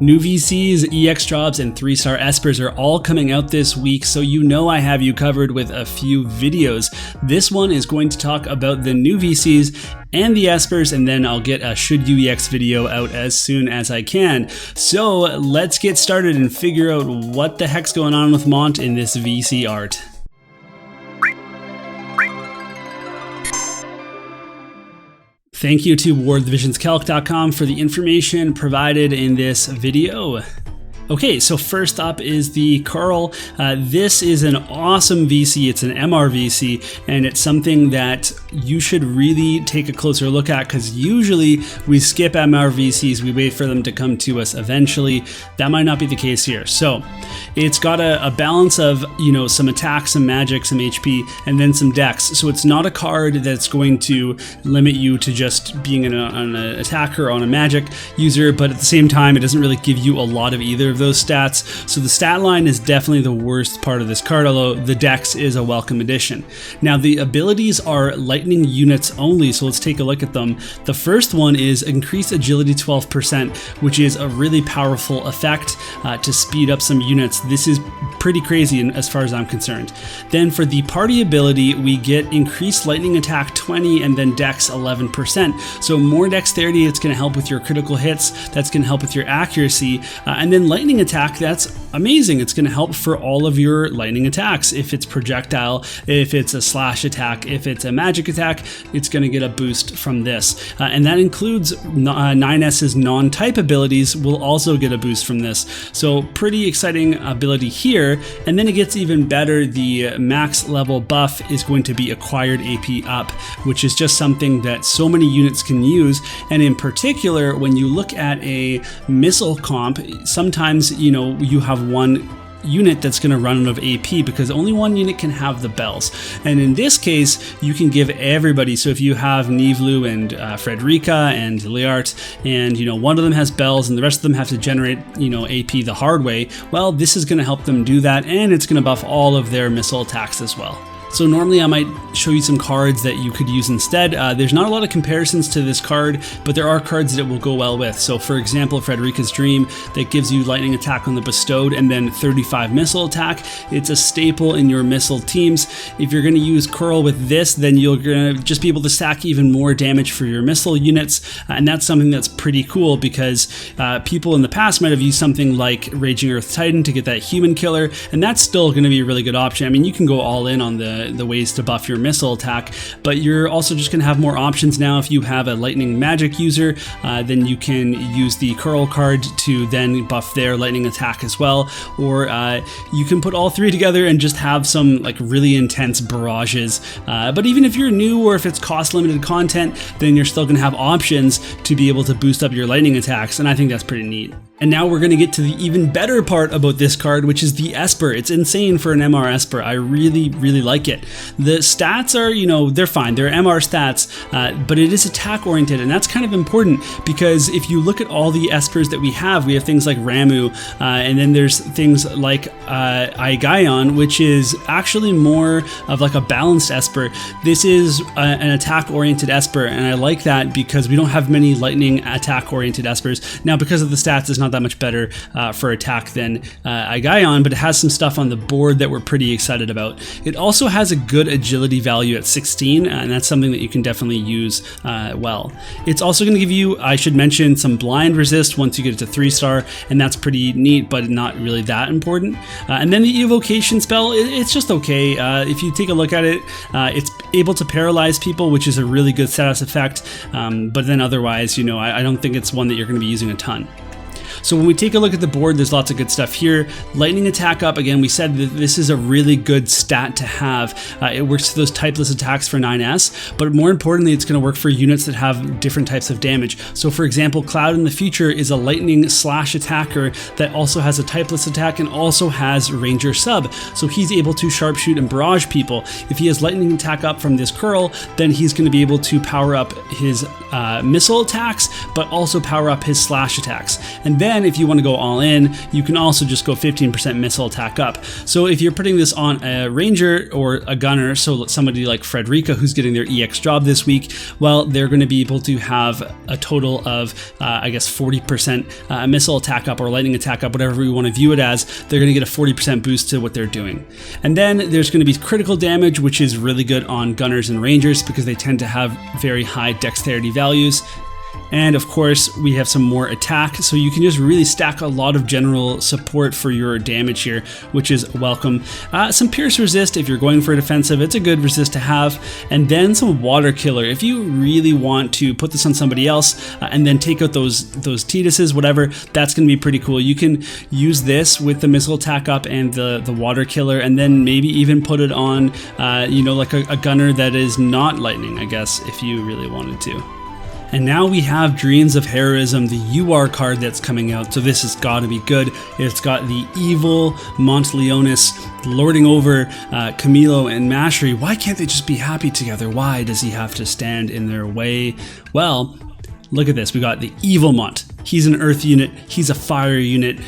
New VCs, EX jobs, and 3-star Espers are all coming out this week, so you know I have you covered with a few videos. This one is going to talk about the new VCs and the Espers, and then I'll get a Should You EX video out as soon as I can. So let's get started and figure out what the heck's going on with Mont in this VC art. Thank you to WorldVisionsCalc.com for the information provided in this video. Okay, so first up is the Couerl. This is an awesome VC. It's an MR VC, and it's something that you should really take a closer look at, because usually we skip MR VCs, we wait for them to come to us eventually. That might not be the case here. So it's got a balance of, you know, some attack, some magic, some HP, and then some dex. So it's not a card that's going to limit you to just being an attacker or on a magic user, but at the same time, it doesn't really give you a lot of either of those stats. So the stat line is definitely the worst part of this card, although the dex is a welcome addition. Now the abilities are lightning units only, so let's take a look at them. The first one is increased agility 12%, which is a really powerful effect to speed up some units. This is pretty crazy as far as I'm concerned. Then for the party ability, we get increased lightning attack 20 and then dex 11%. So more dexterity, it's going to help with your critical hits, that's going to help with your accuracy, and then lightning attack, that's amazing. It's going to help for all of your lightning attacks. If it's projectile, if it's a slash attack, if it's a magic attack, it's going to get a boost from this. And that includes 9S's non-type abilities will also get a boost from this. So pretty exciting ability here. And then it gets even better. The max level buff is going to be acquired AP up, which is just something that so many units can use. And in particular, when you look at a missile comp, sometimes, you know, you have one unit that's going to run out of AP because only one unit can have the bells. And in this case, you can give everybody. So if you have Nivlu and Frederica and Liart, and, you know, one of them has bells and the rest of them have to generate, you know, AP the hard way, well, this is going to help them do that, and it's going to buff all of their missile attacks as well. So normally I might show you some cards that you could use instead. There's not a lot of comparisons to this card, but there are cards that it will go well with. So for example, Frederica's Dream, that gives you lightning attack on the bestowed and then 35 missile attack. It's a staple in your missile teams. If you're going to use Couerl with this, then you're going to just be able to stack even more damage for your missile units. And that's something that's pretty cool, because people in the past might have used something like Raging Earth Titan to get that human killer, and that's still going to be a really good option. I mean, you can go all in on the ways to buff your missile attack, but you're also just going to have more options now. If you have a lightning magic user, then you can use the Couerl card to then buff their lightning attack as well, or you can put all three together and just have some like really intense barrages. But even if you're new or if it's cost limited content, then you're still going to have options to be able to boost up your lightning attacks, and I think that's pretty neat. And now we're going to get to the even better part about this card, which is the Esper. It's insane for an MR Esper. I really, really like it. The stats are, you know, they're fine. They're MR stats, but it is attack oriented, and that's kind of important, because if you look at all the Espers that we have things like Ramu, and then there's things like Aigaion, which is actually more of like a balanced Esper. This is an attack oriented Esper, and I like that because we don't have many lightning attack oriented Espers. Now, because of the stats, it's not that much better for attack than Aigaion, but it has some stuff on the board that we're pretty excited about. It also has a good agility value at 16, and that's something that you can definitely use well. It's also going to give you, I should mention, some blind resist once you get it to 3-star, and that's pretty neat, but not really that important. And then the evocation spell, it's just okay. If you take a look at it, it's able to paralyze people, which is a really good status effect, but then otherwise, you know, I don't think it's one that you're going to be using a ton. So when we take a look at the board, there's lots of good stuff here. Lightning attack up, again, we said that this is a really good stat to have. It works to those typeless attacks for 9S, but more importantly, it's going to work for units that have different types of damage. So for example, Cloud in the future is a lightning slash attacker that also has a typeless attack and also has Ranger sub. So he's able to sharpshoot and barrage people. If he has lightning attack up from this Couerl, then he's going to be able to power up his missile attacks, but also power up his slash attacks. And then then if you want to go all in, you can also just go 15% missile attack up. So if you're putting this on a ranger or a gunner, so somebody like Frederica who's getting their EX job this week, well, they're going to be able to have a total of, I guess, 40% missile attack up or lightning attack up, whatever we want to view it as. They're going to get a 40% boost to what they're doing. And then there's going to be critical damage, which is really good on gunners and rangers because they tend to have very high dexterity values. And of course, we have some more attack, so you can just really stack a lot of general support for your damage here, which is welcome. Some pierce resist if you're going for a defensive, it's a good resist to have. And then some water killer if you really want to put this on somebody else and then take out those Tituses, whatever. That's going to be pretty cool. You can use this with the missile attack up and the water killer, and then maybe even put it on, like a gunner that is not lightning, I guess, if you really wanted to. And now we have Dreams of Heroism, the UR card that's coming out. So this has got to be good. It's got the evil Montleonis lording over Camilo and Mastery. Why can't they just be happy together? Why does he have to stand in their way? Well, look at this. We got the evil Mont. He's an earth unit. He's a fire unit.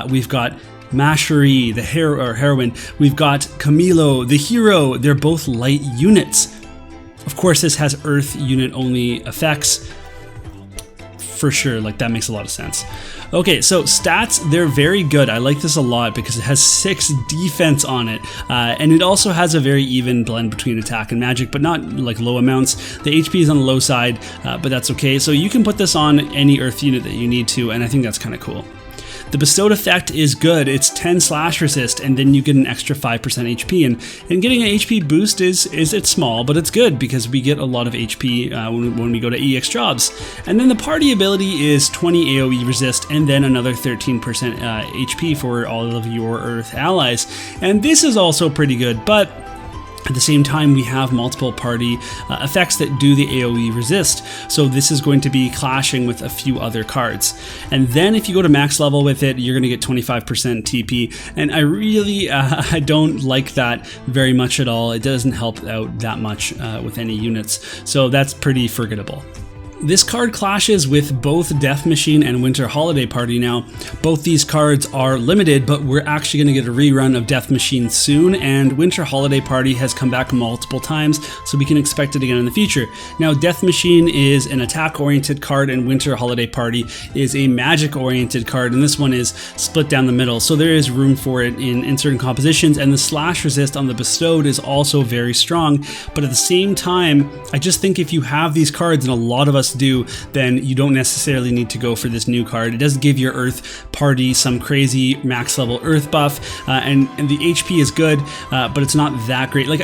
We've got Mastery, the heroine. We've got Camilo, the hero. They're both light units. Of course, this has earth unit only effects. For sure, like that makes a lot of sense. Okay, so stats, they're very good. I like this a lot because it has 6 defense on it. And it also has a very even blend between attack and magic, but not like low amounts. The HP is on the low side, but that's okay. So you can put this on any earth unit that you need to, and I think that's kind of cool. The bestowed effect is good. It's 10 slash resist, and then you get an extra 5% HP. And getting an HP boost it's small, but it's good because we get a lot of HP when we go to EX jobs. And then the party ability is 20 AoE resist, and then another 13% HP for all of your Earth allies. And this is also pretty good, but at the same time, we have multiple party effects that do the AoE resist, so this is going to be clashing with a few other cards. And then if you go to max level with it, you're going to get 25% TP, and I really I don't like that very much at all. It doesn't help out that much with any units, so that's pretty forgettable. This card clashes with both Death Machine and Winter Holiday Party now. Both these cards are limited, but we're actually going to get a rerun of Death Machine soon, and Winter Holiday Party has come back multiple times, so we can expect it again in the future. Now, Death Machine is an attack-oriented card, and Winter Holiday Party is a magic-oriented card, and this one is split down the middle, so there is room for it in certain compositions, and the slash resist on the bestowed is also very strong, but at the same time, I just think if you have these cards, and a lot of us do, then you don't necessarily need to go for this new card. It does give your Earth party some crazy max level Earth buff, and the HP is good, but it's not that great. Like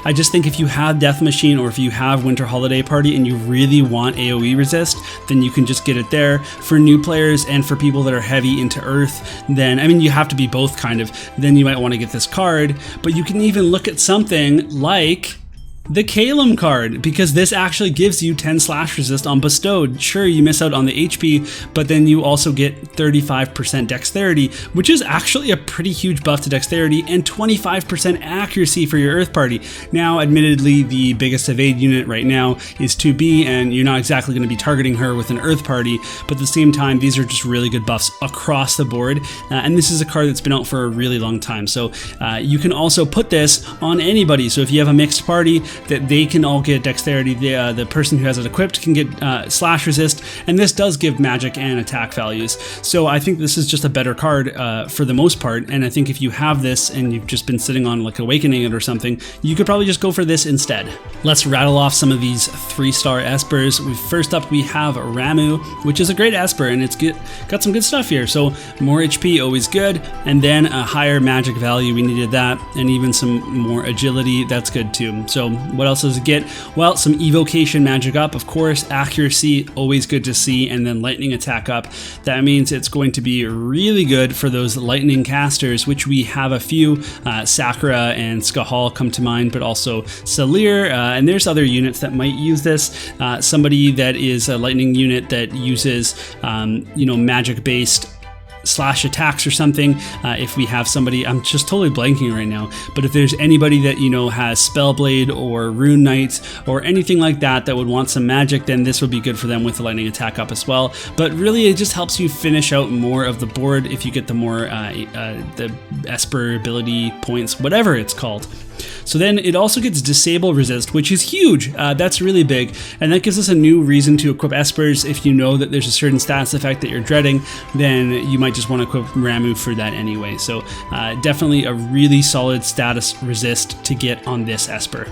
I just think if you have Death Machine or if you have Winter Holiday Party and you really want AoE resist, then you can just get it there. For new players and for people that are heavy into Earth, then, I mean, you have to be both kind of, then you might want to get this card, but you can even look at something like the Calum card, because this actually gives you 10 slash resist on bestowed. Sure, you miss out on the HP, but then you also get 35% dexterity, which is actually a pretty huge buff to dexterity, and 25% accuracy for your Earth party. Now, admittedly, the biggest evade unit right now is 2B, and you're not exactly going to be targeting her with an Earth party, but at the same time, these are just really good buffs across the board, and this is a card that's been out for a really long time, so you can also put this on anybody. So if you have a mixed party, that they can all get dexterity. The person who has it equipped can get slash resist, and this does give magic and attack values. So I think this is just a better card for the most part, and I think if you have this and you've just been sitting on like Awakening it or something, you could probably just go for this instead. Let's rattle off some of these 3-star Espers. First up we have Ramu, which is a great Esper, and it's got some good stuff here. So more HP, always good, and then a higher magic value, we needed that, and even some more agility, that's good too. So what else does it get? Well, some evocation magic up, of course, accuracy, always good to see, and then lightning attack up. That means it's going to be really good for those lightning casters, which we have a few. Sakura and Skahal come to mind, but also Salir, and there's other units that might use this. Somebody that is a lightning unit that uses, magic-based slash attacks or something. If we have somebody, I'm just totally blanking right now, but if there's anybody that, you know, has Spellblade or Rune Knight or anything like that that would want some magic, then this would be good for them with the lightning attack up as well. But really, it just helps you finish out more of the board if you get the more the Esper ability points, whatever it's called. So then it also gets disable resist, which is huge. That's really big, and that gives us a new reason to equip Espers. If you know that there's a certain status effect that you're dreading, then you might just want to equip Ramuh for that anyway. So definitely a really solid status resist to get on this Esper.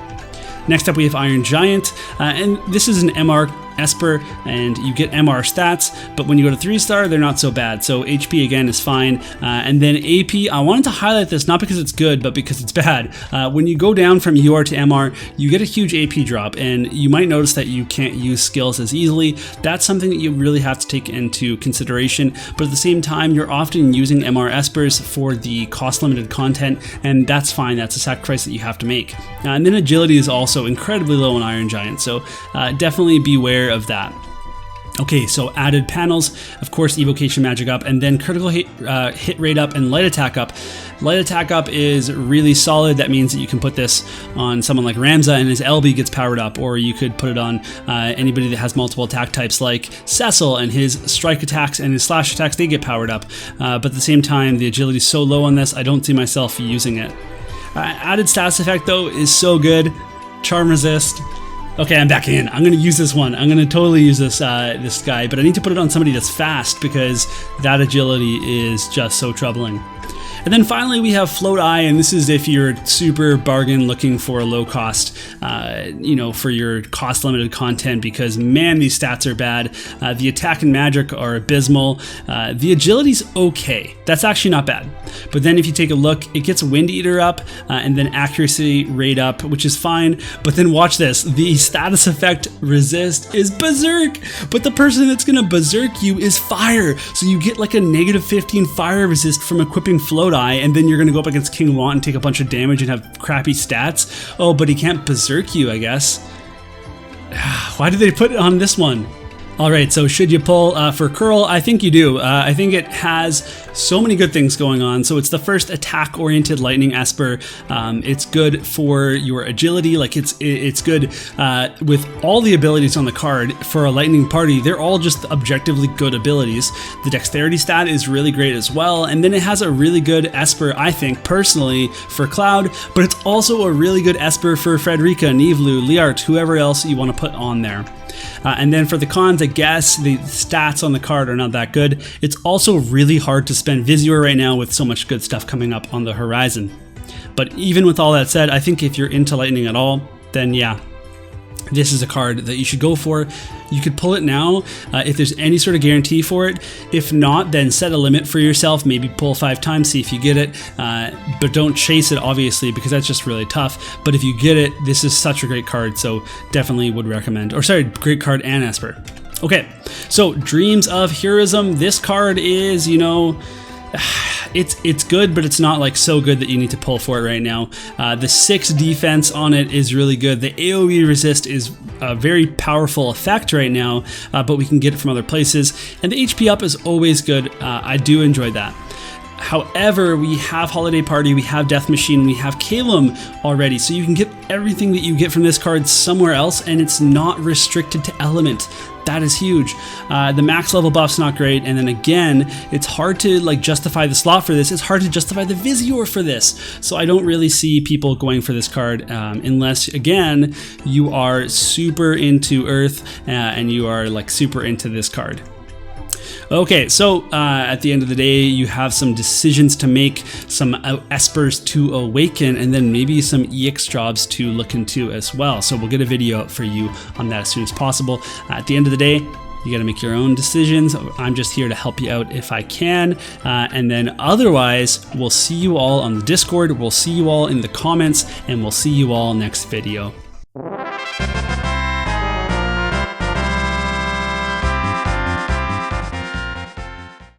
Next up we have Iron Giant, and this is an MR Esper, and you get MR stats, but when you go to 3-star, they're not so bad. So HP again is fine, and then AP, I wanted to highlight this not because it's good, but because it's bad. When you go down from UR to MR, you get a huge AP drop, and you might notice that you can't use skills as easily. That's something that you really have to take into consideration, but at the same time, you're often using MR Espers for the cost-limited content, and that's fine. That's a sacrifice that you have to make. And then agility is also incredibly low in Iron Giant, so definitely beware of that. Okay, so added panels, of course, evocation magic up, and then critical hit rate up and light attack up. Light attack up is really solid. That means that you can put this on someone like Ramza and his LB gets powered up, or you could put it on anybody that has multiple attack types like Cecil, and his strike attacks and his slash attacks, they get powered up. But at the same time, the agility is so low on this, I don't see myself using it. Added status effect though is so good. Charm resist. Okay, I'm back in. I'm gonna use this one. I'm gonna totally use this this guy, but I need to put it on somebody that's fast because that agility is just so troubling. And then finally we have Float Eye, and this is if you're super bargain looking for a low cost, you know, for your cost limited content, because man, these stats are bad. The attack and magic are abysmal. The agility's okay. That's actually not bad. But then if you take a look, it gets Wind Eater up and then accuracy rate up, which is fine. But then watch this, the status effect resist is Berserk, but the person that's gonna Berserk you is fire. So you get like a -15 fire resist from equipping Float Eye, and then you're gonna go up against King Want and take a bunch of damage and have crappy stats. Oh, but he can't Berserk you, I guess. Why did they put it on this one? Alright, so should you pull for Coeurl? I think you do. I think it has so many good things going on. So it's the first attack-oriented lightning Esper. It's good for your agility. Like it's good with all the abilities on the card for a lightning party. They're all just objectively good abilities. The dexterity stat is really great as well. And then it has a really good Esper, I think, personally, for Cloud. But it's also a really good Esper for Frederica, Nivelu, Liart, whoever else you want to put on there. And then for the cons, I guess the stats on the card are not that good. It's also really hard to spend Visior right now with so much good stuff coming up on the horizon. But even with all that said, I think if you're into Lightning at all, then yeah, this is a card that you should go for. You could pull it now if there's any sort of guarantee for it. If not, then set a limit for yourself. Maybe pull 5 times, see if you get it. But don't chase it, obviously, because that's just really tough. But if you get it, this is such a great card, so definitely would recommend. Or sorry, great card and Esper. Okay, so Dreams of Heroism. This card is, you know, it's good, but it's not like so good that you need to pull for it right now. The 6 defense on it is really good. The AoE resist is a very powerful effect right now, but we can get it from other places. And the HP up is always good. I do enjoy that. However, we have Holiday Party, we have Death Machine, we have Calum already, so you can get everything that you get from this card somewhere else, and it's not restricted to Element. That is huge. The max level buff's not great, and then again, it's hard to like justify the slot for this. It's hard to justify the Visior for this. So I don't really see people going for this card unless, again, you are super into Earth and you are like super into this card. Okay, so at the end of the day, you have some decisions to make, some Espers to awaken, and then maybe some EX jobs to look into as well. So we'll get a video up for you on that as soon as possible. At the end of the day, you got to make your own decisions. I'm just here to help you out if I can. And then otherwise, we'll see you all on the Discord. We'll see you all in the comments, and we'll see you all next video.